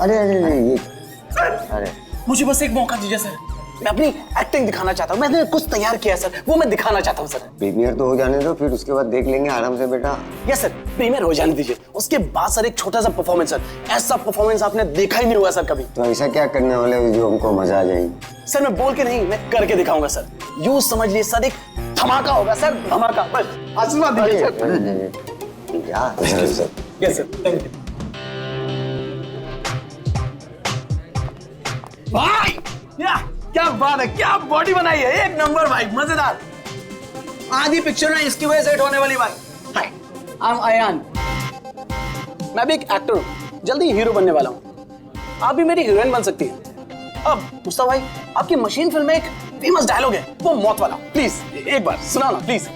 अरे अरे अरे ये सर मुझे बस एक मौका दीजिए सर, मैं अपनी एक्टिंग दिखाना चाहता हूँ। मैंने कुछ तैयार किया सर, वो मैं दिखाना चाहता हूँ सर। प्रीमियर तो हो जाने दो, फिर उसके बाद देख लेंगे आराम से बेटा। यस सर, प्रीमियर हो जाने दीजिए, उसके बाद सर एक छोटा सा परफॉर्मेंस सर, ऐसा परफॉर्मेंस आपने देखा ही नहीं हुआ सर कभी। तो ऐसा क्या करने वाले हो जो हमको मजा आ जाएगी? सर मैं बोल के नहीं, मैं करके दिखाऊंगा सर। यूं समझ लिए सर, एक धमाका होगा सर, धमाका। बस आशीर्वाद दीजिए sir. Yes sir, thank you भाई। क्या बात है, क्या बॉडी बनाई है, एक नंबर भाई, मजेदार। आधी पिक्चर ना इसकी वजह से हिट होने वाली भाई। हाय, आई एम अयान, मैं भी एक एक्टर हूँ, जल्दी हीरो बनने वाला हूँ। आप भी मेरी हीरोइन बन सकती हैं। अब मुस्तफा भाई, आपकी मशीन फिल्म में एक फेमस डायलॉग है, वो मौत वाला, प्लीज एक बार सुना ना प्लीज।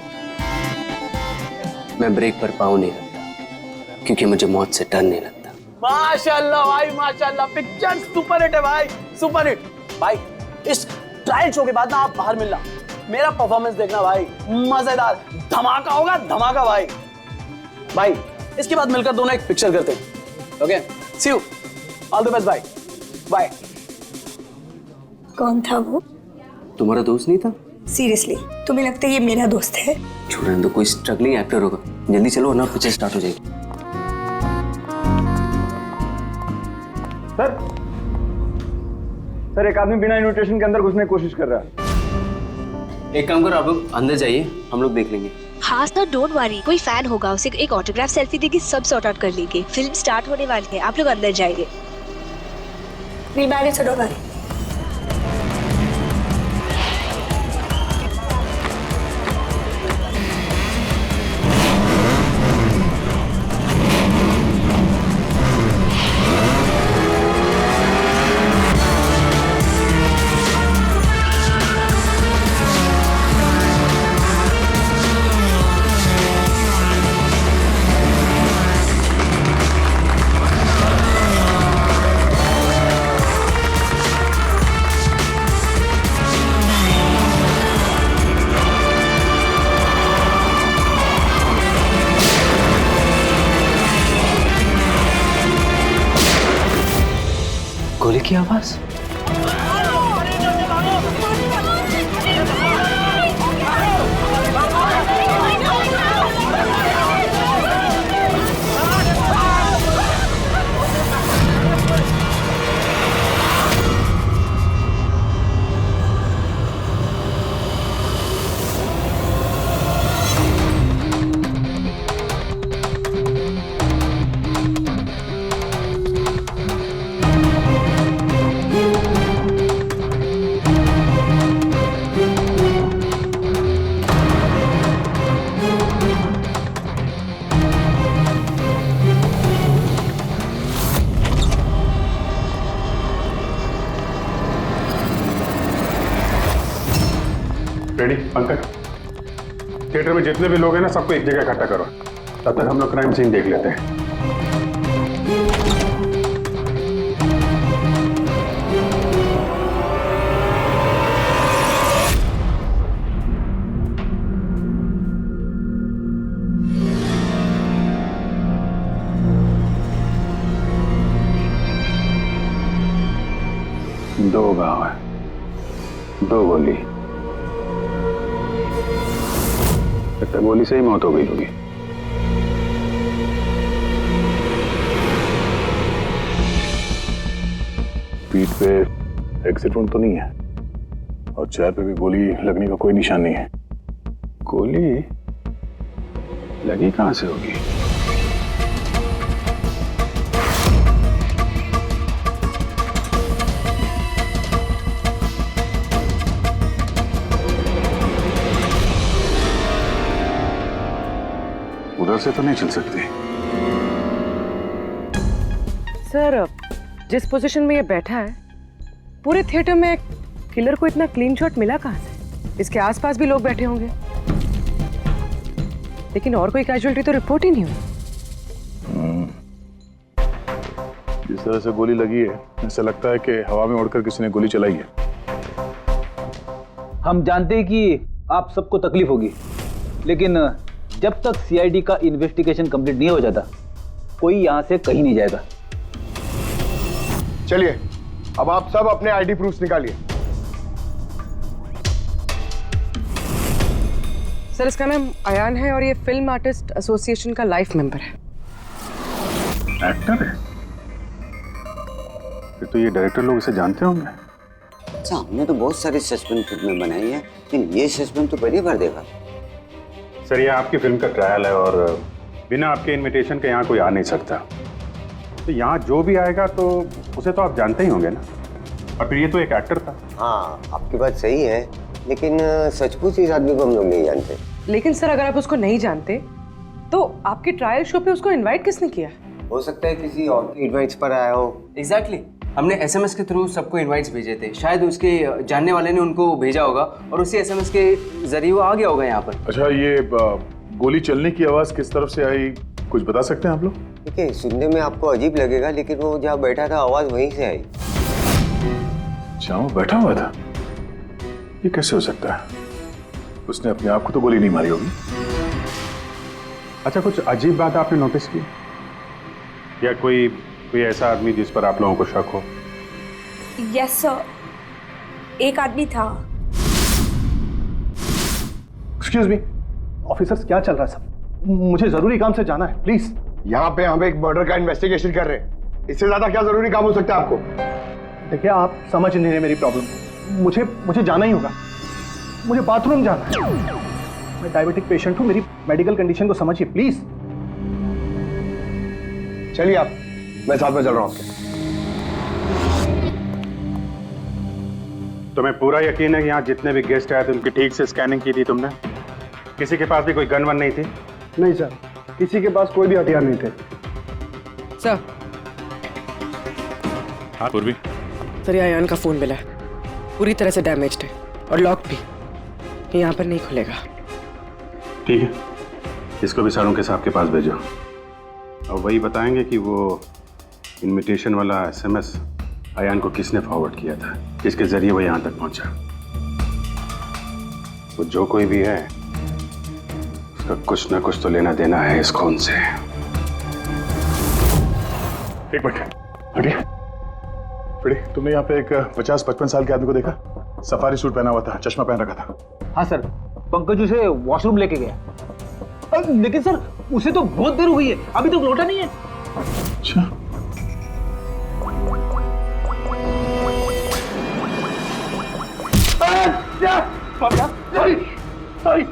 मैं ब्रेक पर पाँव नहीं रखता क्योंकि मुझे मौत से डर नहीं लगता। माशाल्लाह भाई माशाल्लाह, पिक्चर सुपर हिट है भाई, सुपर हिट। भाई इस ट्रायल शो के बाद ना आप बाहर मिलना, मेरा परफॉर्मेंस देखना भाई, मजेदार धमाका होगा, धमाका भाई। भाई इसके बाद मिलकर दोनों एक पिक्चर करते हैं। Okay, see you, all the best भाई, बाय। कौन था वो? तुम्हारा दोस्त नहीं था? सीरियसली तुम्हें लगता है ये मेरा दोस्त है? छोड़ने तो कोई स्ट्रगलिंग एक्टर होगा। जल्दी चलो वरना पिक्चर स्टार्ट हो जाएगी। सर एक आदमी बिना इन्विटेशन के अंदर घुसने की कोशिश कर रहा है। एक काम करो, आप लोग अंदर जाइए, हम लोग देख लेंगे। हाँ सर, डोंट वरी, कोई फैन होगा, उसे एक ऑटोग्राफ सेल्फी देगी, सब सॉर्ट आउट कर लेंगे। फिल्म स्टार्ट होने वाली है, आप लोग अंदर जाइए। We married, so don't worry. गोली की आवाज। रेडी पंकज, थिएटर में जितने भी लोग हैं ना, सबको एक जगह इकट्ठा करो, तब तक हम लोग क्राइम सीन देख लेते हैं। दो गांव है, दो गोली, लगता गोली से ही मौत हो गई होगी। पीठ पे एग्जिट वुंड तो नहीं है और चेहरे पे भी गोली लगने का कोई निशान नहीं है। गोली लगी कहां से होगी? उधर से तो नहीं चल सकती। सर जिस पोजीशन में ये बैठा है, पूरे थिएटर में किलर को इतना क्लीन शॉट मिला कहां से? इसके आसपास भी लोग बैठे होंगे, लेकिन और कोई कैजुअलिटी तो रिपोर्ट ही नहीं हुई। जिस तरह से गोली लगी है, ऐसा लगता है कि हवा में उड़कर किसी ने गोली चलाई है। हम जानते हैं कि आप सबको तकलीफ होगी, लेकिन जब तक सीआईडी का इन्वेस्टिगेशन कंप्लीट नहीं हो जाता, कोई यहां से कहीं नहीं जाएगा। चलिए अब आप सब अपने आईडी प्रूफ निकालिए। सर इसका नाम अयान है और ये फिल्म आर्टिस्ट एसोसिएशन का लाइफ मेंबर है। एक्टर है? फिर तो ये डायरेक्टर लोग इसे जानते होंगे। अच्छा, हमने तो बहुत सारी सस्पेंस फिल्में बनाई है, लेकिन ये सस्पेंस तो पहली बार देखा। सर ये आपकी फिल्म का ट्रायल है और बिना आपके इनविटेशन के यहाँ कोई आ नहीं सकता। तो यहाँ जो भी आएगा तो उसे तो आप जानते ही होंगे ना। और फिर ये तो एक एक्टर था। हाँ, आपकी बात सही है, लेकिन सचमुच इस आदमी को हम लोग नहीं जानते। लेकिन सर अगर आप उसको नहीं जानते तो आपके ट्रायल शो पे उसको इनवाइट किसने किया? हो सकता है किसी और के एडवाइस पर आया हो। एग्जैक्टली हमने एसएमएस के थ्रू सबको इनवाइट्स भेजे थे, शायद उसके जानने वाले ने उनको भेजा होगा और उसी एसएमएस के जरिए वो आ गया होगा यहाँ पर। अच्छा, ये गोली चलने की आवाज किस तरफ से आई, कुछ बता सकते हैं आप लोग? देखिए, सुनने में आपको अजीब लगेगा, लेकिन वो जहाँ बैठा था आवाज वहीं से आई। अच्छा, वो बैठा हुआ था? ये कैसे हो सकता है? उसने अपने आप को तो गोली नहीं मारी होगी। अच्छा, कुछ अजीब बात आपने नोटिस की या कोई ऐसा आदमी जिस पर आप लोगों को शक हो? यस सर, एक आदमी था। एक्सक्यूज मी ऑफिसर्स, क्या चल रहा है सब? मुझे जरूरी काम से जाना है, प्लीज। यहाँ पे हम एक मर्डर का इन्वेस्टिगेशन कर रहे हैं, इससे ज्यादा क्या जरूरी काम हो सकता है आपको? देखिए आप समझ नहीं रहे मेरी प्रॉब्लम। मुझे जाना ही होगा, मुझे बाथरूम जाना है। मैं डायबिटिक पेशेंट हूँ, मेरी मेडिकल कंडीशन को समझिए प्लीज। चलिए आप, मैं साथ में चल रहा हूँ आपके। तुम्हें पूरा यकीन है कि यहाँ जितने भी गेस्ट आए थे उनकी ठीक से स्कैनिंग की थी तुमने? किसी के पास भी कोई गन वन नहीं थी? नहीं सर, किसी के पास कोई भी हथियार नहीं थे। सर हाँ पूर्वी, सर ये अयान का फोन मिला है, पूरी तरह से डैमेज्ड है और लॉक भी, ये यहाँ पर नहीं खुलेगा। ठीक है, इसको भी सारों के साहब के पास भेजो और वही बताएंगे कि वो इनविटेशन वाला एसएमएस अयान को किसने फॉरवर्ड किया था, किसके जरिए वो यहाँ तक पहुंचा। वो जो कोई भी है उसका कुछ ना कुछ तो लेना देना है इस खून से। एक मिनट हटिए। तुमने यहाँ पे एक 50-55 साल के आदमी को देखा? सफारी सूट पहना हुआ था, चश्मा पहन रखा था। हाँ सर, पंकज उसे वॉशरूम लेके गया। लेकिन सर उसे तो बहुत देर हो गई है, अभी तक लौटा नहीं है। अच्छा, सॉरी।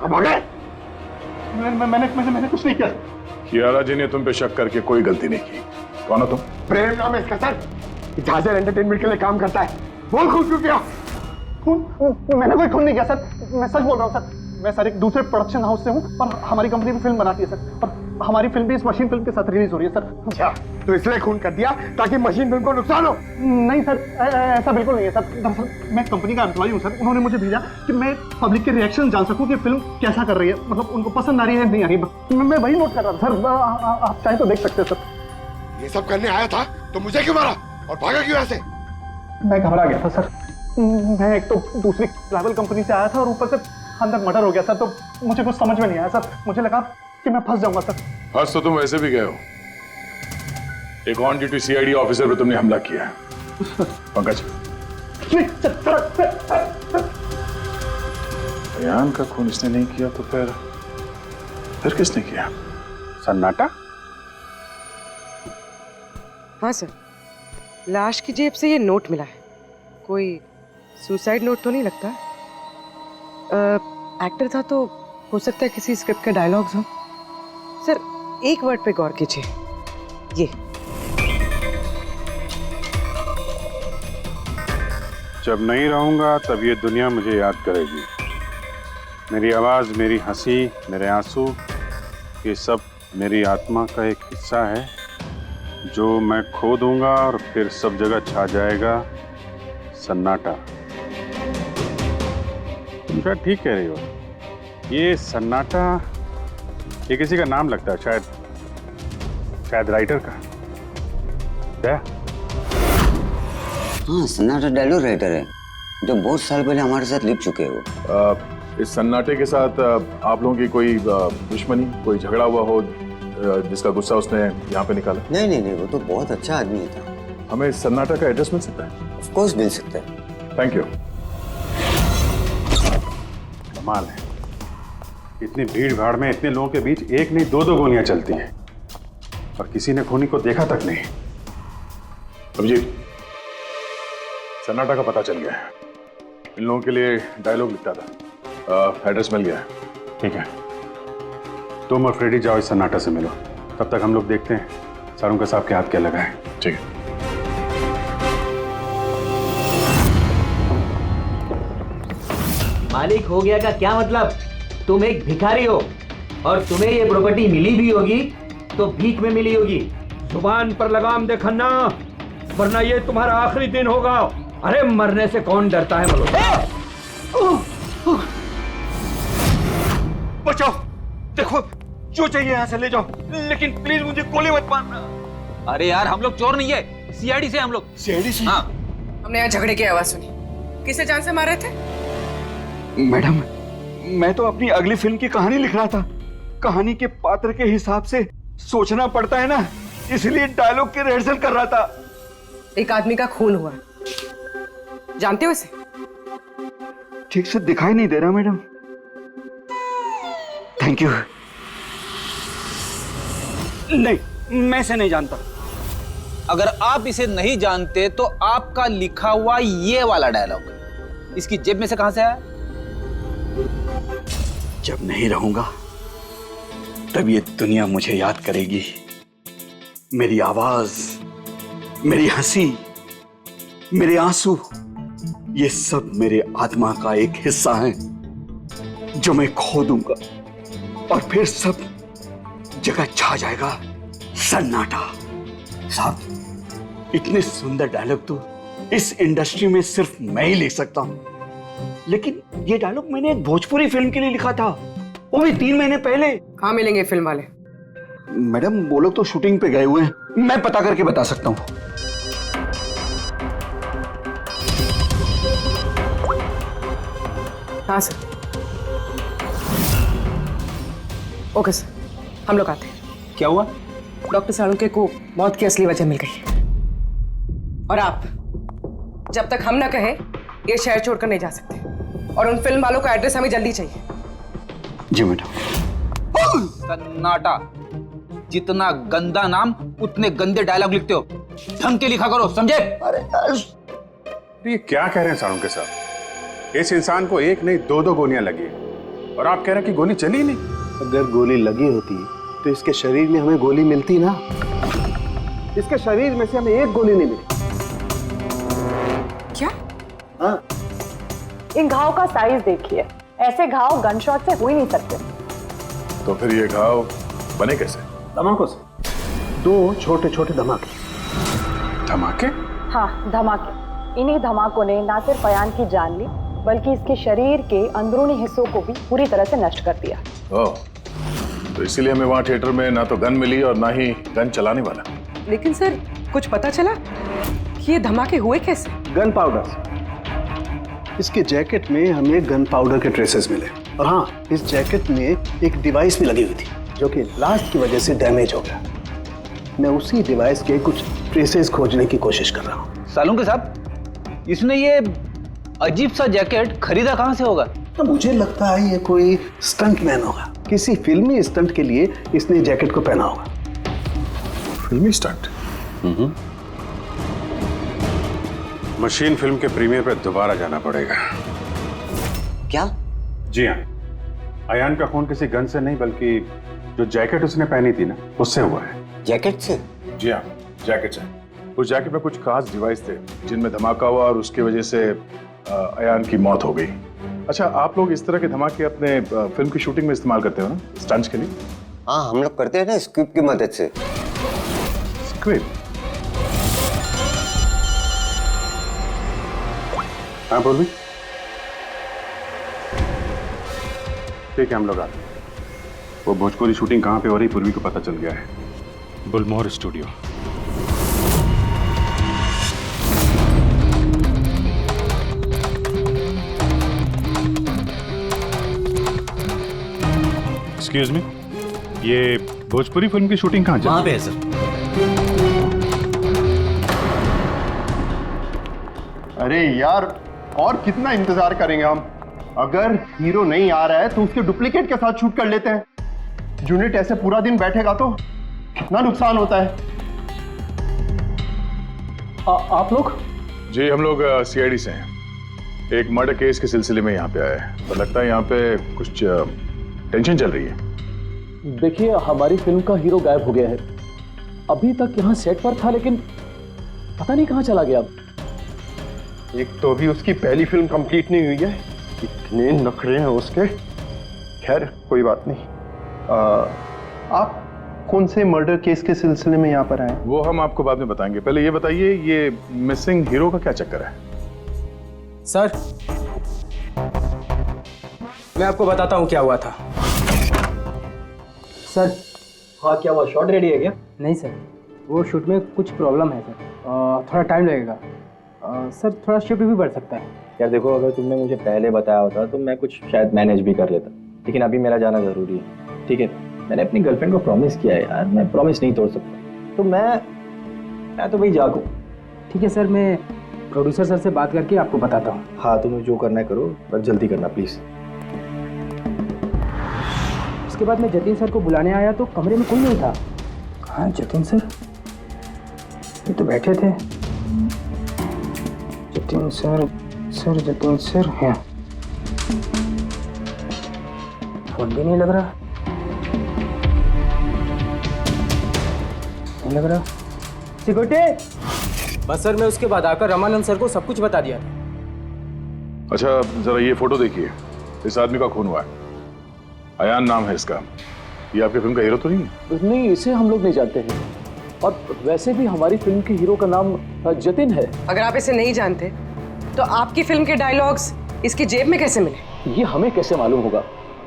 अब आ गए? मैंने कुछ नहीं किया। कियारा जी ने तुम पे शक करके कोई गलती नहीं की। कौन हो तुम? प्रेम नाम है इसका सर, झांझर एंटरटेनमेंट के लिए काम करता है। बोल खून क्यों किया? मैंने कोई खून नहीं किया सर, मैं सच बोल रहा हूँ सर। मैं सर एक दूसरे प्रोडक्शन हाउस से हूँ और हमारी कंपनी भी फिल्म बनाती है सर, और हमारी फिल्म भी इस मशीन फिल्म के साथ रिलीज हो रही है सर। अच्छा, तो इसलिए खून कर दिया ताकि मशीन फिल्म को नुकसान हो? नहीं सर, ऐसा बिल्कुल नहीं है सर। दरअसल मैं कंपनी का एम्प्लॉय हूँ सर, उन्होंने मुझे भेजा कि मैं पब्लिक के रिएक्शन जान सकूँ कि फिल्म कैसा कर रही है, मतलब उनको पसंद आ रही है नहीं आ रही है। मैं वही नोट कर रहा था सर, आप चाहे तो देख सकते हैं सर। ये सब करने आया था तो मुझे क्यों मारा और भागा क्यों यहाँ से? मैं घबरा गया था सर, मैं एक तो दूसरी ट्रैवल कंपनी से आया था और ऊपर से अंदर मर्डर हो गया सर, तो मुझे कुछ समझ में नहीं आया सर। मुझे लगा कि मैं फंस जाऊंगा सर। फंस तो तुम वैसे भी गए हो। एक ऑन ड्यूटी सीआईडी ऑफिसर पर तुमने हमला किया। पंकज, नहीं सर, अयान का खून इसने नहीं किया तो फिर किसने किया? सन्नाटा? हाँ सर, लाश की जेब से ये नोट मिला है, कोई सुसाइड नोट तो नहीं लगता। एक्टर था तो हो सकता है किसी स्क्रिप्ट के डायलॉग्स हो। सर एक वर्ड पे गौर कीजिए, ये जब नहीं रहूंगा तब ये दुनिया मुझे याद करेगी। मेरी आवाज, मेरी हंसी, मेरे आंसू, ये सब मेरी आत्मा का एक हिस्सा है जो मैं खो दूंगा और फिर सब जगह छा जाएगा सन्नाटा। तुम शायद ठीक कह रही हो, ये सन्नाटा ये किसी का नाम लगता है, शायद राइटर का। क्या? हाँ, सन्नाटा डायलॉग राइटर है जो बहुत साल पहले हमारे साथ लिख चुके हो। इस सन्नाटे के साथ आप लोगों की कोई दुश्मनी, कोई झगड़ा हुआ हो जिसका गुस्सा उसने यहाँ पे निकाला? नहीं नहीं नहीं, वो तो बहुत अच्छा आदमी था। हमें इस सन्नाटा का एड्रेस मिल सकता है? ऑफ कोर्स मिल सकता है। Thank you. कमाल है, इतनी भीड़ भाड़ में इतने लोगों के बीच एक नहीं दो दो गोलियां चलती हैं और किसी ने खूनी को देखा तक नहीं। अभिजीत, सन्नाटा का पता चल गया है। इन लोगों के लिए डायलॉग लिखता था, एड्रेस मिल गया है। ठीक है, तुम और फ्रेडी जाओ इस सन्नाटा से मिलो, तब तक हम लोग देखते हैं सारुंका साहब के हाथ क्या लगा है। ठीक है। मालिक हो गया का क्या मतलब? तुम एक भिखारी हो और तुम्हें ये प्रॉपर्टी मिली भी होगी तो भीख में मिली होगी। जुबान पर लगाम दे खन्ना, वरना ये तुम्हारा आखिरी दिन होगा। अरे मरने से कौन डरता है बचाओ, देखो जो चाहिए यहाँ से ले जाओ, लेकिन प्लीज मुझे गोली मत मारना। अरे यार हम लोग चोर नहीं है, सीआईडी से हम लोग। सीआईडी से? हाँ। हमने यहाँ झगड़े की आवाज सुनी। किसे जान से मारे थे? मैडम, मैं तो अपनी अगली फिल्म की कहानी लिख रहा था। कहानी के पात्र के हिसाब से सोचना पड़ता है ना, इसलिए डायलॉग की रिहर्सल कर रहा था। एक आदमी का खून हुआ, जानते हो इसे? ठीक से दिखाई नहीं दे रहा मैडम। Thank you. नहीं, मैं इसे नहीं जानता। अगर आप इसे नहीं जानते तो आपका लिखा हुआ ये वाला डायलॉग इसकी जेब में से कहां से आया? जब नहीं रहूंगा तब ये दुनिया मुझे याद करेगी। मेरी आवाज, मेरी हंसी, मेरे आंसू, ये सब मेरे आत्मा का एक हिस्सा है जो मैं खो दूंगा और फिर सब जगह छा जाएगा सन्नाटा। साहब, इतने सुंदर डायलॉग तो इस इंडस्ट्री में सिर्फ मैं ही लिख सकता हूं, लेकिन ये डायलॉग मैंने एक भोजपुरी फिल्म के लिए लिखा था, वो भी 3 महीने पहले। कहाँ मिलेंगे फिल्म वाले? मैडम, वो लोग तो शूटिंग पे गए हुए हैं, मैं पता करके बता सकता हूँ। हाँ सर। ओके सर, हम लोग आते हैं। क्या हुआ? डॉक्टर साळुंके को मौत की असली वजह मिल गई और आप जब तक हम ना कहें ये शहर छोड़कर नहीं जा सकते, और उन फिल्म वालों का एड्रेस हमें जल्दी चाहिए। जी मैडम। सन्नाटा, जितना गंदा नाम उतने गंदे डायलॉग लिखते हो, ढंग के लिखा करो, समझे? अरे ये क्या कह रहे हैं सारुंके साहब? इस इंसान को एक नहीं दो दो गोलियां लगी और आप कह रहे हैं कि गोली चली नहीं। अगर गोली लगी होती तो इसके शरीर में हमें गोली मिलती ना। इसके शरीर में से हमें एक गोली नहीं मिली। क्या? हाँ। इन घाव का साइज देखिए, ऐसे घाव गन शॉट से हो ही नहीं सकते। तो फिर ये घाव बने कैसे? धमाकों से। 2 छोटे छोटे धमाके। धमाके? हाँ, धमाके। इन्हीं धमाकों ने ना सिर्फ अयान की जान ली, बल्कि इसके शरीर के अंदरूनी हिस्सों को भी पूरी तरह से नष्ट कर दिया। ओह, तो इसीलिए हमें वहां थिएटर में ना तो गन मिली और ना ही गन चलाने वाला। लेकिन सर, कुछ पता चला कि ये धमाके हुए कैसे? Gun powder. इसके जैकेट में हमें गन पाउडर के ट्रेसेस मिले, और हाँ, इस जैकेट में एक डिवाइस भी लगी हुई थी जो कि ब्लास्ट की वजह से डैमेज हो गया। मैं उसी डिवाइस के कुछ ट्रेसेस खोजने की कोशिश कर रहा हूँ। सालुंके साहब, इसने ये अजीब सा जैकेट खरीदा कहाँ से होगा? तो मुझे लगता है ये कोई स्टंट मैन होगा। किसी फिल्मी स्टंट के लिए इसने जैकेट को पहना होगा। फिल्मी स्टंट? मशीन फिल्म के प्रीमियर पे दोबारा जाना पड़ेगा। क्या? जी हाँ, अयान का खून किसी गन से नहीं बल्कि जो जैकेट उसने पहनी थी ना, उससे हुआ है। जैकेट से? जी हाँ, जैकेट से। उस जैकेट में कुछ खास डिवाइस थे जिनमें धमाका हुआ और उसकी वजह से अयान की मौत हो गई। अच्छा, आप लोग इस तरह के धमाके अपने फिल्म की शूटिंग में इस्तेमाल करते हो ना, स्टंट्स के लिए? हाँ, हम लोग करते हैं ना स्क्रिप्ट की मदद से। स्क्रिप्ट? हाँ पूर्वी, ठीक है, हम लोग आते हैं। वो भोजपुरी शूटिंग कहाँ पे हो रही पूर्वी को पता चल गया है। बुलमोहर स्टूडियो। एक्सक्यूज मी, ये भोजपुरी फिल्म की शूटिंग कहाँ चल रही है? वहाँ पे है सर। अरे यार, और कितना इंतजार करेंगे हम? अगर हीरो नहीं आ रहा है तो उसके डुप्लीकेट के साथ शूट कर लेते हैं। यूनिट ऐसे पूरा दिन बैठेगा तो कितना नुकसान होता है। आप लोग? जी हम लोग सीआईडी से हैं। एक मर्डर केस के सिलसिले में यहाँ पे आए हैं, तो लगता है यहाँ पे कुछ टेंशन चल रही है। देखिए, हमारी फिल्म का हीरो गायब हो गया है। अभी तक यहाँ सेट पर था, लेकिन पता नहीं कहाँ चला गया। एक तो अभी उसकी पहली फिल्म कंप्लीट नहीं हुई है, इतने नखरे हैं उसके। खैर कोई बात नहीं। आप कौन से मर्डर केस के सिलसिले में यहाँ पर आए? वो हम आपको बाद में बताएंगे, पहले ये बताइए ये मिसिंग हीरो का क्या चक्कर है? सर, मैं आपको बताता हूँ क्या हुआ था। सर, हाँ क्या हुआ? शॉट रेडी है क्या? नहीं सर, वो शूट में कुछ प्रॉब्लम है सर, थोड़ा टाइम लगेगा। सर थोड़ा शिफ्ट भी बढ़ सकता है। यार देखो, अगर तुमने मुझे पहले बताया होता तो मैं कुछ शायद मैनेज भी कर लेता, लेकिन अभी मेरा जाना जरूरी है। ठीक है, मैंने अपनी गर्लफ्रेंड को प्रॉमिस किया है यार, मैं प्रॉमिस नहीं तोड़ सकता। तो मैं तो भाई जागू। ठीक है सर, मैं प्रोड्यूसर सर से बात करके आपको बताता हूँ। हाँ, तुम्हें जो करना है करो, पर जल्दी करना प्लीज। उसके बाद मैं जतिन सर को बुलाने आया तो कमरे में कोई नहीं था। कहाँ जतिन सर? ये तो बैठे थे। जतिन सर, जतिन सर हैं। फोन भी नहीं लग रहा, नहीं लग रहा। सिक्योरिटी। बस सर, मैं उसके बाद आकर रामानंद सर को सब कुछ बता दिया था। अच्छा जरा ये फोटो देखिए, इस आदमी का खून हुआ है। अयान नाम है इसका। ये आपकी फिल्म का हीरो तो नहीं है? नहीं, इसे हम लोग नहीं जानते हैं, और वैसे भी हमारी फिल्म के हीरो का नाम जतिन है। अगर आप इसे नहीं जानते तो आपकी फिल्म के डायलॉग्स इसकी जेब में कैसे मिले? ये हमें कैसे मालूम होगा?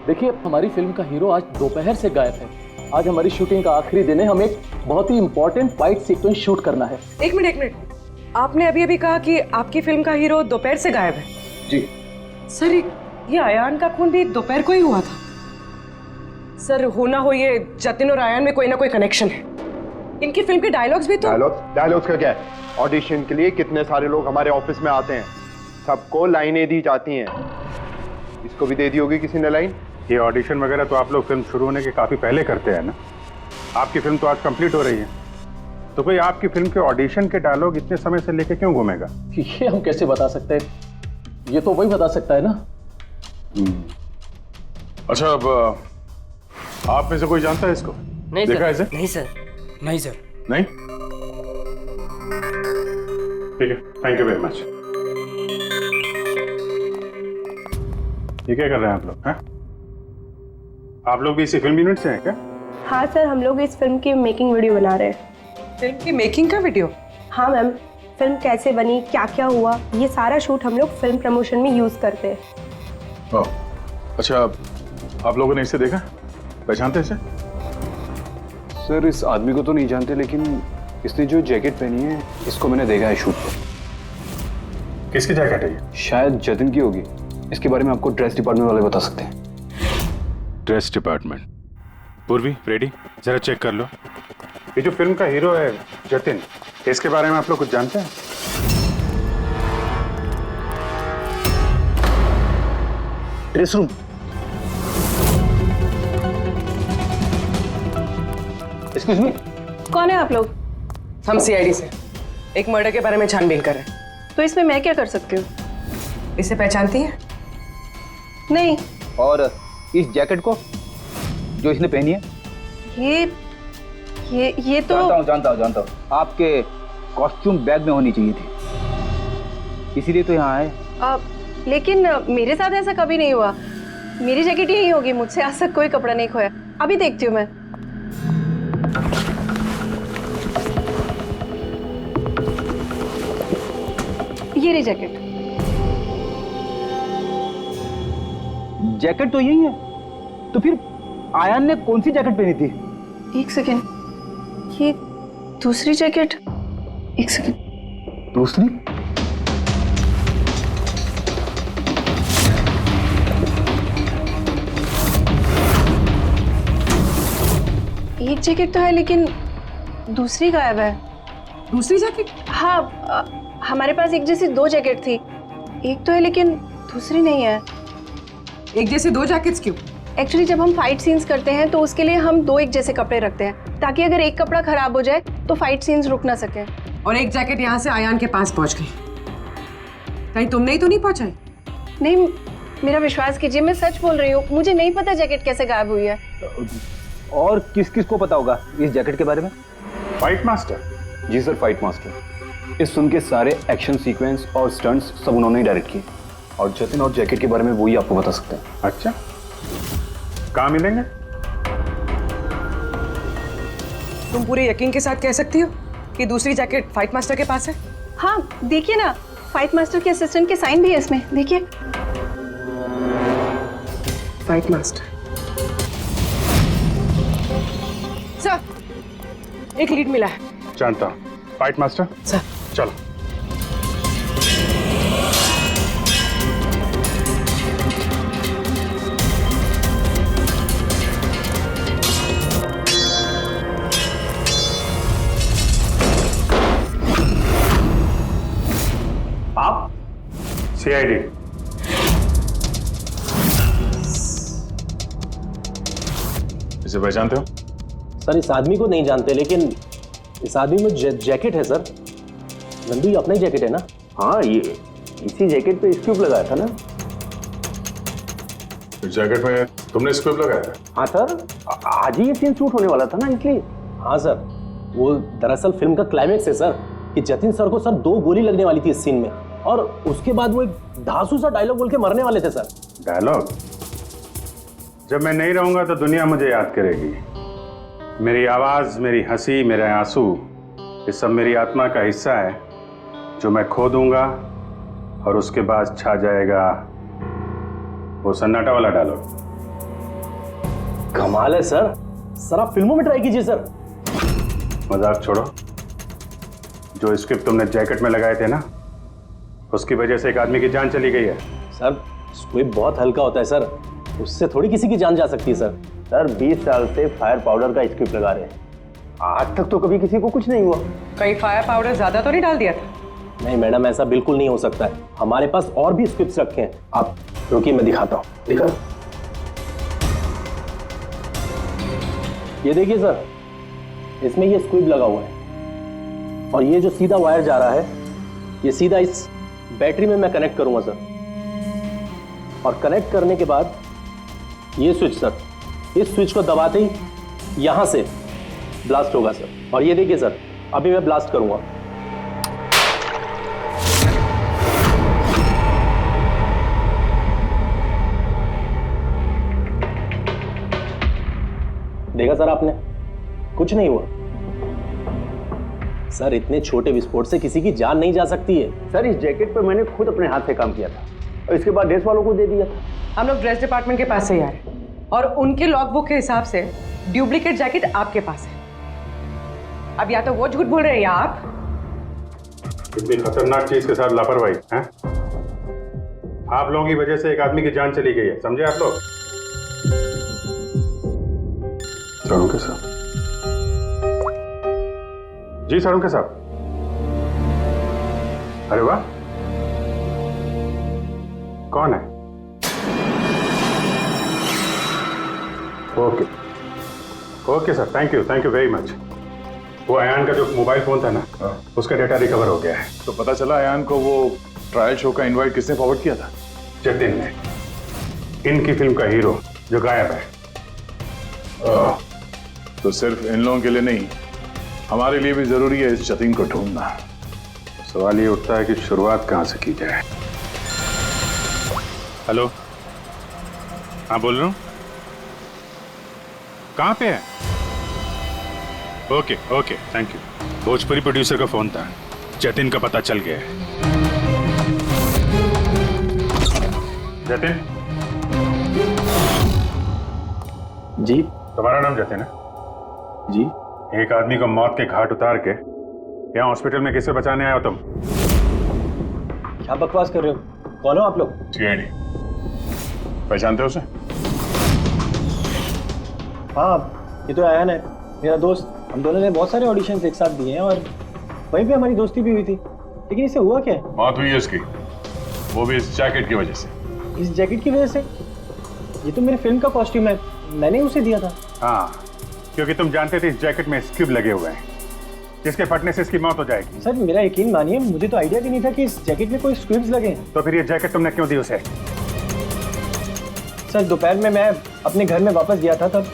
देखिए, हमारी फिल्म का हीरो आज दोपहर से गायब है। आज हमारी शूटिंग का आखिरी दिन है, हमें एक बहुत ही इंपॉर्टेंट फाइट सीक्वेंस शूट करना है। एक मिनट, आपने अभी कहा कि आपकी फिल्म का हीरो दोपहर से गायब है। जी सर, ये अयान का खून भी दोपहर को ही हुआ था। सर, हो ना हो ये जतिन और अयान में कोई ना कोई कनेक्शन है। इनकी फिल्म के डायलॉग्स भी तो। डायलॉग्स का क्या है? ऑडिशन के लिए कितने सारे लोग हमारे ऑफिस में आते हैं, सबको लाइनें दी जाती हैं। इसको भी दे दी होगी किसी ने लाइन। ये ऑडिशन वगैरह तो आप लोग फिल्म शुरू होने के काफ़ी पहले करते हैं ना। आपकी फिल्म तो आज कंप्लीट हो रही है, तो कोई आपकी फिल्म के ऑडिशन के डायलॉग इतने समय से लेके क्यों घूमेगा? ये हम कैसे बता सकते हैं? ये तो वही बता सकता है ना। अच्छा, अब आप में से कोई जानता है इसको? नहीं देखा सर। इसे? नहीं सर, नहीं सर। नहीं? ठीक है, थैंक यू वेरी मच। ये क्या कर रहे हैं आप लोग? हैं? आप लोग भी इसी फिल्म यूनिट से हैं क्या? हाँ सर, हम लोग इस फिल्म की मेकिंग वीडियो बना रहे हैं। फिल्म की मेकिंग का वीडियो? हाँ मैम, फिल्म कैसे बनी, क्या क्या हुआ, ये सारा शूट हम लोग फिल्म प्रमोशन में यूज करते हैं। अच्छा, आप लोगों ने इसे देखा? पहचानते इसे? सर, इस आदमी को तो नहीं जानते, लेकिन इसने जो जैकेट पहनी है इसको मैंने देखा है शूट पर। किसकी जैकेट है ये? शायद जतिन की होगी। इसके बारे में आपको ड्रेस डिपार्टमेंट वाले बता सकते हैं। Dress department. पूर्वी, रेडी, जरा चेक कर लो। ये जो फिल्म का हीरो है जतिन, इसके बारे में आप लोग कुछ जानते हैं? Dress room. एक्सक्यूज मी, कौन है आप लोग? हम सीआईडी से एक मर्डर के बारे में छानबीन कर रहे हैं। तो इसमें मैं क्या कर सकती हूँ? इसे पहचानती हैं? नहीं। और इस जैकेट को जो इसने पहनी है? ये तो जानता हूँ। आपके कॉस्ट्यूम बैग में होनी चाहिए थी, इसीलिए तो यहाँ आए। लेकिन मेरे साथ ऐसा कभी नहीं हुआ। मेरी जैकेट यही होगी, मुझसे आज तक कोई कपड़ा नहीं खोया। अभी देखती हूँ मैं। ये रही जैकेट। जैकेट तो यही है, तो फिर आयान ने कौन सी जैकेट पहनी थी? एक सेकेंड, ये दूसरी जैकेट। एक सेकेंड, दूसरी? एक जैकेट तो है लेकिन दूसरी गायब है। दूसरी जैकेट? हाँ, हमारे पास एक जैसी 2 जैकेट थी। एक तो है लेकिन दूसरी नहीं है। एक जैसे 2 जैकेट्स क्यों? एक्चुअली जब हम फाइट सीन्स करते हैं तो उसके लिए हम 2 एक जैसे कपड़े रखते हैं ताकि अगर एक कपड़ा खराब हो जाए तो फाइट सीन्स रुक ना सके। और एक जैकेट यहाँ से आयान के पास पहुंच गई। कहीं तुमने ही तो नहीं पहुंचाई? नहीं, मेरा विश्वास कीजिए, मैं सच बोल रही हूँ। मुझे नहीं पता जैकेट कैसे गायब हुई है। और किस किस को पता होगा इस जैकेट के बारे में? Fight master? जी सर, फाइट मास्टर। इस फिल्म के सारे एक्शन सीक्वेंस और स्टंट्स सब उन्होंने ही डायरेक्ट किए और जतिन और जैकेट के बारे में वही आपको बता सकते हैं। अच्छा, कहाँ मिलेंगे? तुम पूरे यकीन के साथ कह सकती हो कि दूसरी जैकेट फाइट मास्टर के पास है? हाँ, देखिए ना, फाइट मास्टर के असिस्टेंट के साइन भी है इसमें, देखिए। Fight master. सर, एक लीड मिला है। जानता हूँ। Fight master? सर। चलो। आप? CID। इसे पहचानते हो? सर, इस आदमी को नहीं जानते, लेकिन इस आदमी में जैकेट है सर। नंदू, ये अपना ही जैकेट है ना? हाँ, ये इसी जैकेट पे स्क्यूब लगाया था ना। इस जैकेट में तुमने स्क्यूब लगाया था? हाँ सर, आज ही ये सीन शूट होने वाला था ना, इसलिए। हाँ सर, वो दरअसल फिल्म का क्लाइमेक्स है सर कि जतिन सर को सर 2 गोली लगने वाली थी इस सीन में, और उसके बाद वो एक धांसू सा डायलॉग बोल के मरने वाले थे सर। डायलॉग? जब मैं नहीं रहूंगा तो दुनिया मुझे याद करेगी। मेरी आवाज, मेरी हंसी, मेरे आंसू, ये सब मेरी आत्मा का हिस्सा है जो मैं खो दूंगा और उसके बाद छा जाएगा वो सन्नाटा वाला डायलॉग। कमाल है सर। सर, आप फिल्मों में ट्राई कीजिए सर। मजाक छोड़ो। जो स्क्रिप्ट तुमने जैकेट में लगाए थे ना, उसकी वजह से एक आदमी की जान चली गई है। सर, स्क्विब बहुत हल्का होता है सर, उससे थोड़ी किसी की जान जा सकती है सर। सर, 20 साल से फायर पाउडर का स्क्रिप्ट लगा रहे हैं, आज तक तो कभी किसी को कुछ नहीं हुआ। कहीं फायर पाउडर ज्यादा तो नहीं डाल दिया था? नहीं मैडम, ऐसा बिल्कुल नहीं हो सकता है। हमारे पास और भी स्क्रिप्ट्स रखे हैं। आप रुकिए, मैं दिखाता हूँ। दिखा, ये देखिए सर, इसमें ये स्क्विब लगा हुआ है और ये जो सीधा वायर जा रहा है ये सीधा इस बैटरी में मैं कनेक्ट करूंगा सर, और कनेक्ट करने के बाद ये स्विच सर, इस स्विच को दबाते ही यहां से ब्लास्ट होगा सर। और ये देखिए सर, अभी मैं ब्लास्ट करूंगा। देखा सर आपने, कुछ नहीं हुआ सर। इतने छोटे विस्फोट से किसी की जान नहीं जा सकती है सर। इस जैकेट पर मैंने खुद अपने हाथ से काम किया था और इसके बाद ड्रेस वालों को दे दिया था। हम लोग ड्रेस डिपार्टमेंट के पास से ही आ रहे हैं और उनके लॉगबुक के हिसाब से डुप्लीकेट जैकेट आपके पास है। अब या तो वो झूठ बोल रहे हैं या आप। इतनी खतरनाक चीज के साथ लापरवाही है? आप लोगों की वजह से एक आदमी की जान चली गई है, समझे आप लोग? सारुण साहब। जी सारुण साहब। अरे वाह, कौन है? Okay okay sir, thank you very much. वो अयान का जो मोबाइल फोन था ना, उसका डेटा रिकवर हो गया है। तो पता चला अयान को वो ट्रायल शो का इनवाइट किसने फॉरवर्ड किया था? जतिन ने, इनकी फिल्म का हीरो जो गायब है। तो सिर्फ इन लोगों के लिए नहीं, हमारे लिए भी जरूरी है इस जतिन को ढूंढना। सवाल ये उठता है कि शुरुआत कहां से की जाए। हेलो, हाँ बोल रहा हूँ। कहाँ पे है? Okay okay, thank you. Bhojpuri producer का फोन था, जतिन का पता चल गया है। जतिन जी। तुम्हारा नाम जतिन है? जी। एक आदमी को मौत के घाट उतार के यहाँ हॉस्पिटल में किसे बचाने आए हो तुम? क्या बकवास कर रहे हो? कौन हो आप लोग? CID। पहचानते हो उसे? हाँ, ये तो अयान है, मेरा दोस्त, हम दोनों ने बहुत सारे ऑडिशंस एक साथ दिए हैं और वहीं पे हमारी दोस्ती भी हुई थी। लेकिन इसे हुआ क्या? मौत हुई है उसकी, वो भी इस जैकेट की वजह से। इस जैकेट की वजह से? ये तो मेरे फिल्म का कॉस्ट्यूम है, मैंने उसे दिया था। हाँ, क्योंकि तुम जानते थे इस जैकेट में स्क्यूब लगे हुए हैं, जिसके फटने से इसकी मौत हो जाएगी। सर मेरा यकीन मानिए, मुझे तो आइडिया भी नहीं था कि इस जैकेट में कोई स्क्विब्स लगे हैं। तो फिर ये जैकेट तुमने क्यों दी उसे? सर दोपहर में मैं अपने घर में वापस गया था तब।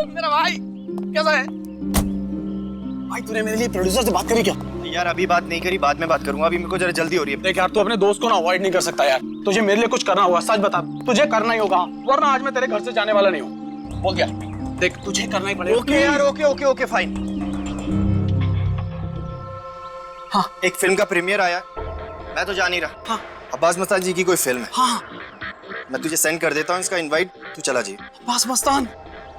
मेरा भाई कैसा है? भाई तूने मेरे लिए प्रोड्यूसर से बात करी क्या? यार अभी बात नहीं करी, बाद में बात करूंगा, अभी मेरे को जरा जल्दी हो रही है। देख यार, तू अपने दोस्त को ना अवॉइड नहीं कर सकता यार। तुझे मेरे लिए कुछ करना होगा, सच बता, तुझे करना ही होगा, वरना आज मैं तेरे घर से जाने वाला नहीं हूँ। बोल दिया, देख तुझे करना ही पड़ेगा। ओके यार, ओके ओके ओके फाइन। हाँ, एक फिल्म का प्रीमियर आया, मैं तो जा नहीं रहा। हाँ, अब्बास मस्तान जी की कोई फिल्म है। हाँ, मैं तुझे सेंड कर देता हूँ इसका इनवाइट, तू चला जी। अब्बास मस्तान,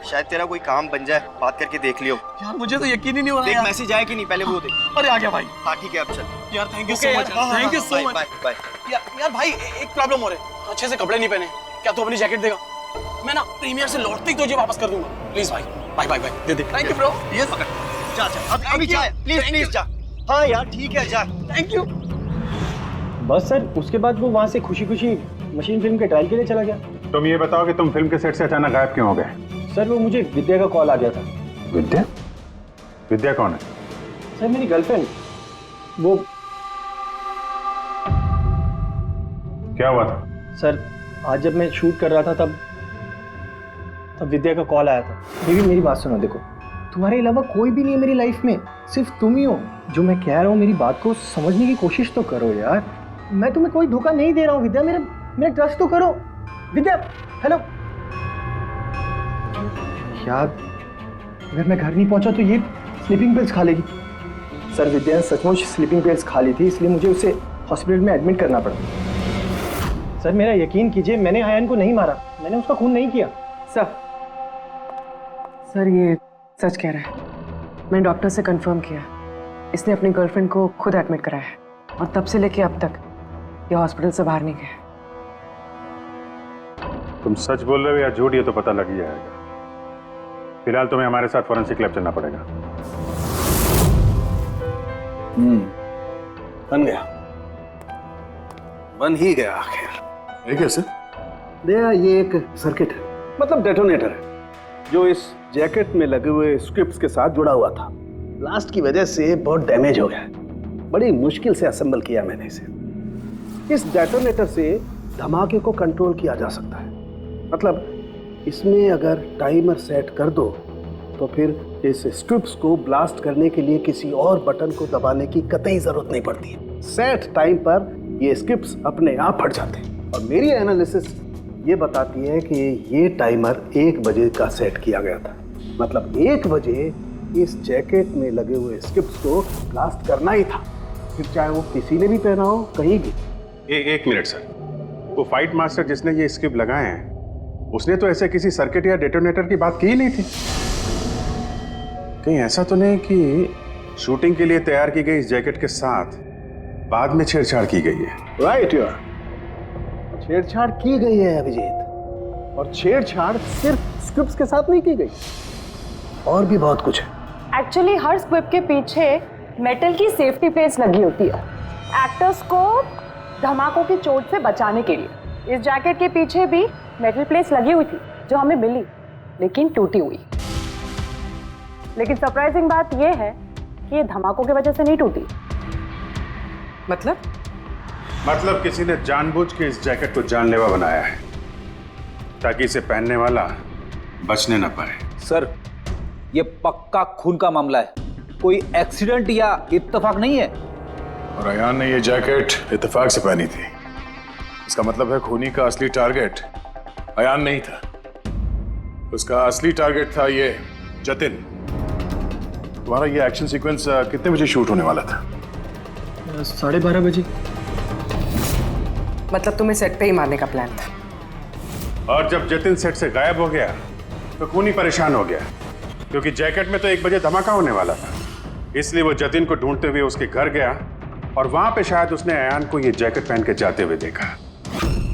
शायद तेरा कोई काम बन जाए, बात करके देख लियो। यार मुझे तो यकीन ही नहीं हो रहा। देख मैसेज आया कि नहीं, पहले वो देख। अरे आ गया भाई। हाँ ठीक है, अब चल। यार thank you so much, thank you so much. Bye bye. यार भाई एक प्रॉब्लम हो रही है, अच्छे से कपड़े नहीं पहने, क्या तू अपनी जैकेट देगा? मैं ना प्रीमियर से लौटते ही तुझे वापस कर दूंगा, प्लीज भाई। बाय बाय बाय, दे दे। Thank you bro. ये पकड़, जा जा अभी जा, प्लीज प्लीज जा। हाँ यार ठीक है, जा। Thank you. बस सर, उसके बाद वो वहाँ से खुशी खुशी मशीन फिल्म के ट्रायल के लिए चला गया। तुम ये बताओ कि तुम फिल्म के सेट से अचानक गायब क्यों हो गए? सर वो मुझे विद्या का कॉल आ गया था। विद्या? विद्या कौन है? सर मेरी गर्लफ्रेंड। वो क्या हुआ था? सर आज जब मैं शूट कर रहा था तब विद्या का कॉल आया था। मेरी बात सुनो, देखो तुम्हारे अलावा कोई भी नहीं है मेरी लाइफ में, सिर्फ तुम ही हो। जो मैं कह रहा हूँ मेरी बात को समझने की कोशिश तो करो यार। मैं तुम्हें कोई धोखा नहीं दे रहा हूँ विद्या, मेरा ट्रस्ट तो करो। विद्या हेलो। यार अगर मैं घर नहीं पहुंचा तो ये स्लीपिंग पिल्स खा लेगी। सर विद्या सचमुच स्लीपिंग पिल्स खा ली थी, इसलिए मुझे उसे हॉस्पिटल में एडमिट करना पड़ा। सर मेरा यकीन कीजिए, मैंने आयन को नहीं मारा, मैंने उसका खून नहीं किया। सर ये सच कह रहा है, मैंने डॉक्टर से कंफर्म किया, इसने अपनी गर्लफ्रेंड को खुद एडमिट कराया है और तब से लेके अब तक ये हॉस्पिटल से बाहर नहीं गया। तुम सच बोल रहे हो या झूठ, ये तो पता लग ही जाएगा। फिलहाल तुम्हें हमारे साथ फॉरेंसिक लैब चलना पड़ेगा। बन गया, बन ही गया आखिर। ये कैसे? दया ये एक सर्किट है, मतलब डेटोनेटर है, जो इस जैकेट में लगे हुए स्क्रिप्ट्स के साथ जुड़ा हुआ था। ब्लास्ट की वजह से बहुत डैमेज हो गया है, बड़ी मुश्किल से असेंबल किया मैंने इसे। इस डेटोनेटर से धमाके को कंट्रोल किया जा सकता है, मतलब इसमें अगर टाइमर सेट कर दो तो फिर इस स्ट्रिप्स को ब्लास्ट करने के लिए किसी और बटन को दबाने की कतई जरूरत नहीं पड़ती है। सेट टाइम पर ये स्ट्रिप्स अपने आप फट जाते हैं। और मेरी एनालिसिस ये बताती है कि ये टाइमर 1 बजे का सेट किया गया था, मतलब 1 बजे इस जैकेट में लगे हुए स्ट्रिप्स को ब्लास्ट करना ही था, फिर चाहे वो किसी ने भी पहना हो कहीं भी। एक मिनट सर, वो फाइट मास्टर जिसने ये स्क्रिप्ट लगाए हैं, उसने तो ऐसे किसी सर्किट या डेटोनेटर की बात की ही नहीं थी। कहीं ऐसा तो नहीं कि शूटिंग के लिए तैयार की गई इस जैकेट के साथ बाद में छेड़छाड़ की गई है? राइट यार, छेड़छाड़ की गई है अभिजीत, और छेड़छाड़ सिर्फ स्क्रिप्ट्स के साथ नहीं की गई, और भी बहुत कुछ है। एक्चुअली हर स्क्रिप्ट के पीछे मेटल की सेफ्टी प्लेट्स लगी होती है, एक्टर्स को धमाकों की चोट से बचाने के लिए। इस जैकेट के पीछे भी मेटल प्लेट्स लगी हुई थी जो हमें मिली, लेकिन टूटी हुई। लेकिन सरप्राइजिंग बात यह है कि ये धमाकों की वजह से नहीं टूटी। मतलब किसी ने जानबूझ के इस जैकेट को जानलेवा बनाया है ताकि इसे पहनने वाला बचने न पाए। सर ये पक्का खून का मामला है, कोई एक्सीडेंट या इत्तेफाक नहीं है। और अयान ने ये जैकेट इत्तेफाक से पहनी थी, इसका मतलब है खूनी का असली टारगेट अयान नहीं था, उसका असली टारगेट था ये जतिन। तुम्हारा ये एक्शन सीक्वेंस कितने बजे शूट होने वाला था? 12:30 बजे। मतलब तुम्हें सेट पे ही मारने का प्लान था? और जब जतिन सेट से गायब हो गया तो खूनी परेशान हो गया, क्योंकि जैकेट में तो 1 बजे धमाका होने वाला था। इसलिए वो जतिन को ढूंढते हुए उसके घर गया और वहां पे शायद उसने अयान को ये जैकेट पहन के जाते हुए देखा।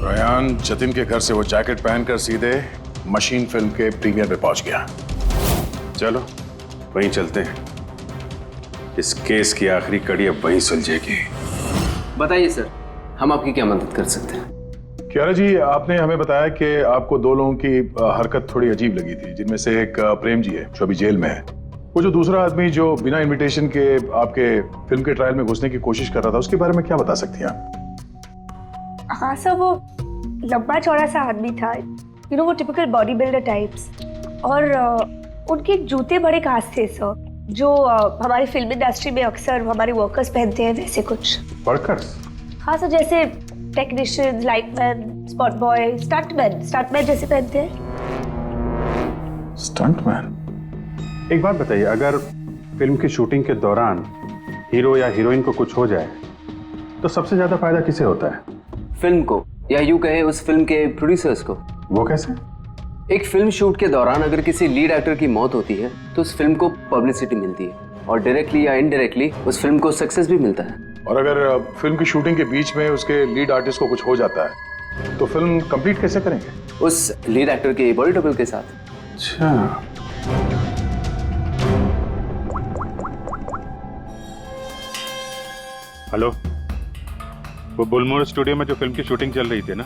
अयान जतिन के घर से वो जैकेट पहनकर सीधे मशीन फिल्म के प्रीमियर में पहुंच गया। चलो वहीं चलते हैं, इस केस की आखिरी कड़ी अब वहीं सुलझेगी। बताइए सर, हम आपकी क्या मदद कर सकते हैं? कियारा जी, आपने हमें बताया कि आपको दो लोगों की हरकत थोड़ी अजीब लगी थी, जिनमें से एक प्रेम जी है जो अभी जेल में है। वो जो दूसरा आदमी जो बिना इनविटेशन के आपके फिल्म के ट्रायल में घुसने की कोशिश कर रहा था, उसके बारे में क्या बता सकती हैं आप? हाँ सर, वो लंबा चौड़ा सा आदमी था, यू नो वो टिपिकल बॉडी बिल्डर टाइप्स, और उनके जूते बड़े खास थे सर, जो हमारी फिल्म इंडस्ट्री में अक्सर हमारे वर्कर्स पहनते हैं, वैसे कुछ। वर्कर्स? हाँ सर, जैसे technician, lightman, spot boy, stuntman जैसे पहनते हैं। स्टंटमैन? एक बात बताइए, अगर फिल्म की शूटिंग के दौरान हीरो या हीरोइन को कुछ हो जाए तो सबसे ज्यादा फायदा किसे होता है? फिल्म को, या यूं कहे उस फिल्म के प्रोड्यूसर्स को। वो कैसे? एक फिल्म शूट के दौरान अगर किसी लीड एक्टर की मौत होती है तो उस फिल्म को पब्लिसिटी मिलती है, और डायरेक्टली या इनडायरेक्टली उस फिल्म को सक्सेस भी मिलता है। और अगर फिल्म की शूटिंग के बीच में उसके लीड आर्टिस्ट को कुछ हो जाता है तो फिल्म कंप्लीट कैसे करेंगे? उस लीड एक्टर के बॉडी डबल के साथ। अच्छा, हेलो, वो बुलमोर स्टूडियो में जो फिल्म की शूटिंग चल रही थी ना,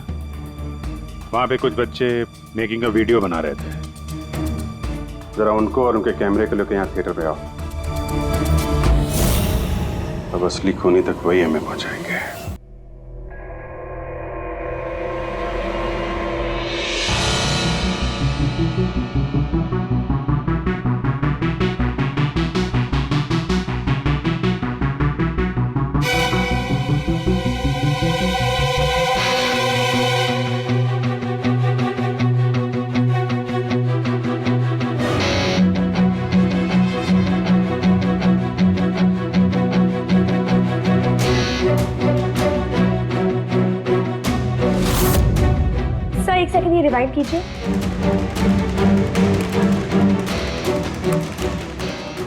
वहां पे कुछ बच्चे मेकिंग का वीडियो बना रहे थे। जरा उनको और उनके कैमरे को लेकर यहाँ थिएटर पे आओ। अब असली खूनी तक वही हमें पहुंचाएंगे। एक सेकंड ये रिवाइंड कीजिए।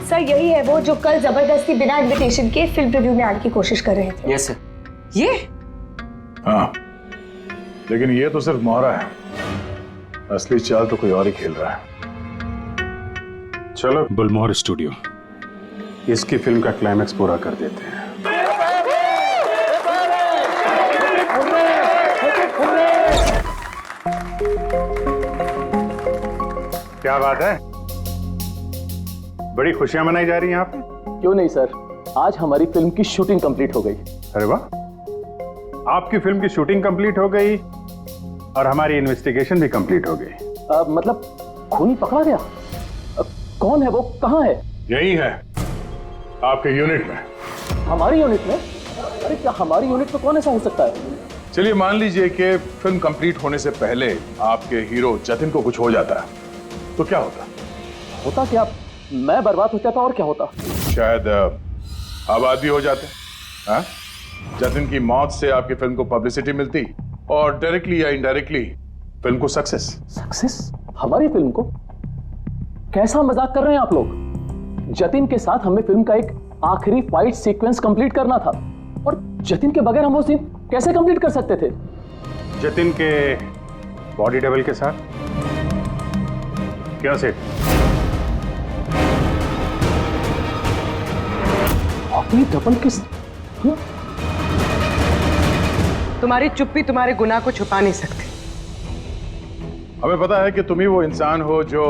सर यही है वो जो कल जबरदस्ती बिना इनविटेशन के फिल्म रिव्यू में आने की कोशिश कर रहे थे। Yes sir. ये? हाँ, लेकिन ये तो सिर्फ मोहरा है, असली चाल तो कोई और ही खेल रहा है। चलो बुलमोहर स्टूडियो, इसकी फिल्म का क्लाइमैक्स पूरा कर देते हैं। क्या बात है, बड़ी खुशियां मनाई जा रही हैं यहाँ पे? क्यों नहीं सर, आज हमारी फिल्म की शूटिंग कंप्लीट हो गई। अरे वाह, आपकी फिल्म की शूटिंग कंप्लीट हो गई और हमारी इन्वेस्टिगेशन भी कंप्लीट हो गई। मतलब खूनी पकड़ा गया? कौन है वो, कहाँ है? यही है आपके यूनिट में। हमारी यूनिट में? अरे क्या हमारी यूनिट में कौन ऐसा हो सकता है? चलिए मान लीजिए कि फिल्म कंप्लीट होने से पहले आपके हीरो जतिन को कुछ हो जाता है तो क्या होता? होता क्या? मैं बर्बाद हो जाता और क्या होता? शायद आबाद भी हो जाते। हाँ? जतिन की मौत से आपकी फिल्म को पब्लिसिटी मिलती और डायरेक्टली या इनडायरेक्टली फिल्म को सक्सेस। सक्सेस? हमारी फिल्म को? कैसा मजाक कर रहे हैं आप लोग? जतिन के साथ हमें फिल्म का एक आखिरी फाइट सीक्वेंस कंप्लीट करना था, और जतिन के बगैर हम वो सीन कैसे कंप्लीट कर सकते थे? जतिन के बॉडी डबल के साथ? क्या सेठ? बॉडी डबल के? तुम्हारी चुप्पी तुम्हारे गुनाह को छुपा नहीं सकती। हमें पता है कि तुम ही वो इंसान हो जो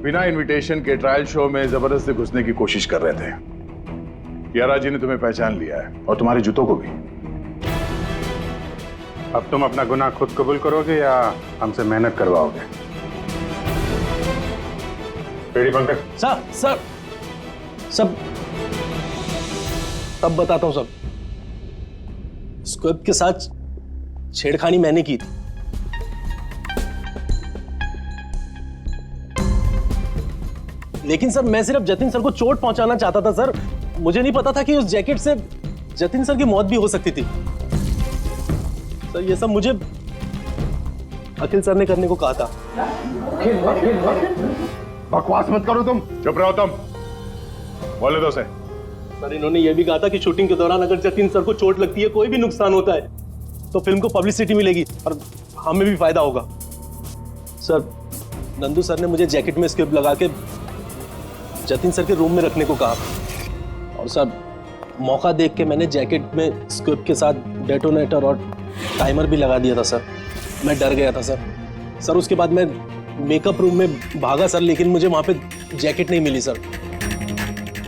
बिना इनविटेशन के ट्रायल शो में जबरदस्ती घुसने की कोशिश कर रहे थे। कियारा जी ने तुम्हें पहचान लिया है और तुम्हारे जूतों को भी। अब तुम अपना गुनाह खुद कबूल करोगे या हमसे मेहनत करवाओगे? पेड़ी पंकज। सर सब तब बताता हूं। सब स्क्विब के साथ छेड़खानी मैंने की थी। लेकिन सर मैं सिर्फ जतिन सर को चोट पहुंचाना चाहता था सर। मुझे नहीं पता था कि उस जैकेट से जतिन सर की मौत भी हो सकती थी। सर ये सब मुझे अखिल सर ने करने को कहा था। बकवास मत करो तुम। चुप रहो तुम। बोले दो से। सर इन्होंने ये भी कहा था कि शूटिंग के दौरान अगर जतिन सर को चोट लगती है, कोई भी नुकसान होता है, तो फिल्म को पब्लिसिटी मिलेगी और हमें भी फायदा होगा। सर नंदू सर ने मुझे जैकेट में स्क्रिप्ट लगा के जतिन सर के रूम में रखने को कहा, और सर मौका देख के मैंने जैकेट में स्क्रिप्ट के साथ डेटोनेटर और टाइमर भी लगा दिया था सर। मैं डर गया था सर। उसके बाद मैं मेकअप रूम में भागा सर, लेकिन मुझे वहाँ पे जैकेट नहीं मिली सर।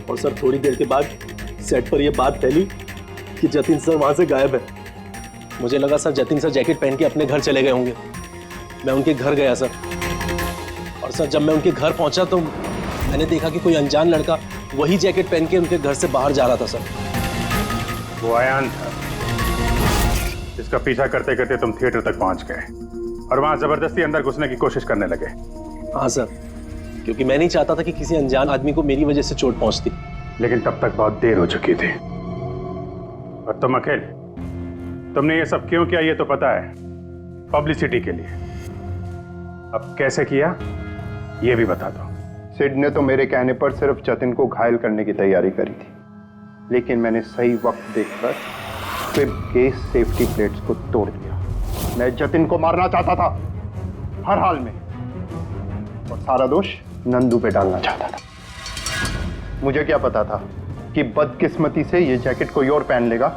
और सर थोड़ी देर के बाद सेट पर यह बात फैली कि जतिन सर वहाँ से गायब है। मुझे लगा सर जतिन सर जैकेट पहन के अपने घर चले गए होंगे। मैं उनके घर गया सर, और सर जब मैं उनके घर पहुंचा तो मैंने देखा कि कोई अनजान लड़का वही जैकेट पहन के उनके घर से बाहर जा रहा था सर। वो अयान था जिसका पीछा करते करते तुम थिएटर तक पहुंच गए और वहां जबरदस्ती अंदर घुसने की कोशिश करने लगे। हाँ सर, क्योंकि मैं नहीं चाहता था कि किसी अनजान आदमी को मेरी वजह से चोट पहुंचती। लेकिन तब तक बहुत देर हो चुकी थी। और तुम अकेले, तुमने ये सब क्यों किया ये तो पता है, पब्लिसिटी के लिए। अब कैसे किया ये भी बता दो। सिड ने तो मेरे कहने पर सिर्फ जतिन को घायल करने की तैयारी करी थी, लेकिन मैंने सही वक्त देखकर स्क्विब के सेफ्टी प्लेट्स को तोड़ दिया। मैं जतिन को मारना चाहता था हर हाल में, और सारा दोष नंदू पे डालना चाहता था। मुझे क्या पता था कि बदकिस्मती से ये जैकेट कोई और पहन लेगा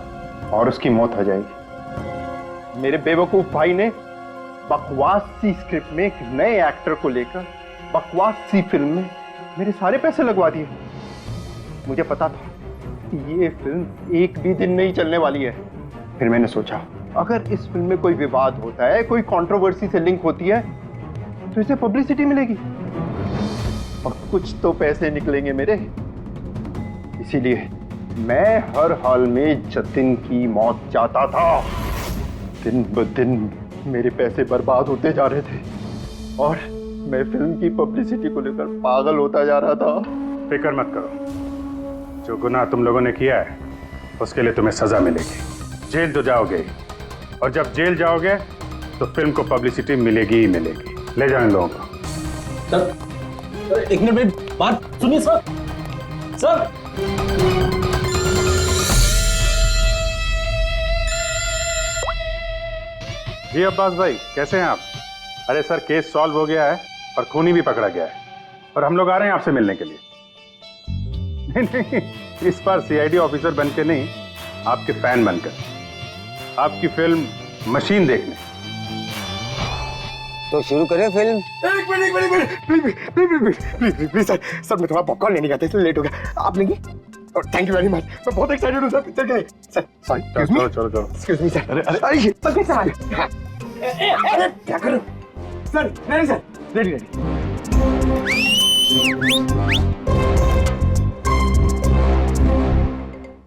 और उसकी मौत हो जाएगी। मेरे बेवकूफ भाई ने बकवास सी स्क्रिप्ट में एक नए एक्टर को लेकर बकवास सी फिल्म में मेरे सारे पैसे लगवा दिए। मुझे पता था कि ये फिल्म एक भी दिन नहीं चलने वाली है। फिर मैंने सोचा अगर इस फिल्म में कोई विवाद होता है, कोई कंट्रोवर्सी से लिंक होती है, तो इसे पब्लिसिटी मिलेगी और कुछ तो पैसे निकलेंगे मेरे। इसीलिए मैं हर हाल में जतिन की मौत चाहता था। दिन ब दिन मेरे पैसे बर्बाद होते जा रहे थे और मैं फिल्म की पब्लिसिटी को लेकर पागल होता जा रहा था। फिक्र मत करो, जो गुनाह तुम लोगों ने किया है उसके लिए तुम्हें सजा मिलेगी। जेल तो जाओगे, और जब जेल जाओगे तो फिल्म को पब्लिसिटी मिलेगी ही मिलेगी। ले जाओ इन लोगों को। सर एक मिनट मेरी बात सुनिए सर। सर जी अब्बास भाई, कैसे हैं आप? अरे सर केस सॉल्व हो गया है और खूनी भी पकड़ा गया है, और हम लोग आ रहे हैं आपसे मिलने के लिए। नहीं, इस बार सीआईडी ऑफिसर बनके नहीं, आपके फैन बनकर, आपकी फिल्म मशीन देखने। तो शुरू करें फिल्म? एक मिनट प्लीज सर मैं थोड़ा पॉपकॉर्न लेने गया था इसलिए लेट हो गया। आप लेंगे? थैंक यू वेरी मच, मैं बहुत एक्साइटेड हूँ सर पिक्चर के लिए। सर सॉरी, चलो एक्सक्यूज मी सर। अरे क्या करूँ सर? नहीं सर, रेडी।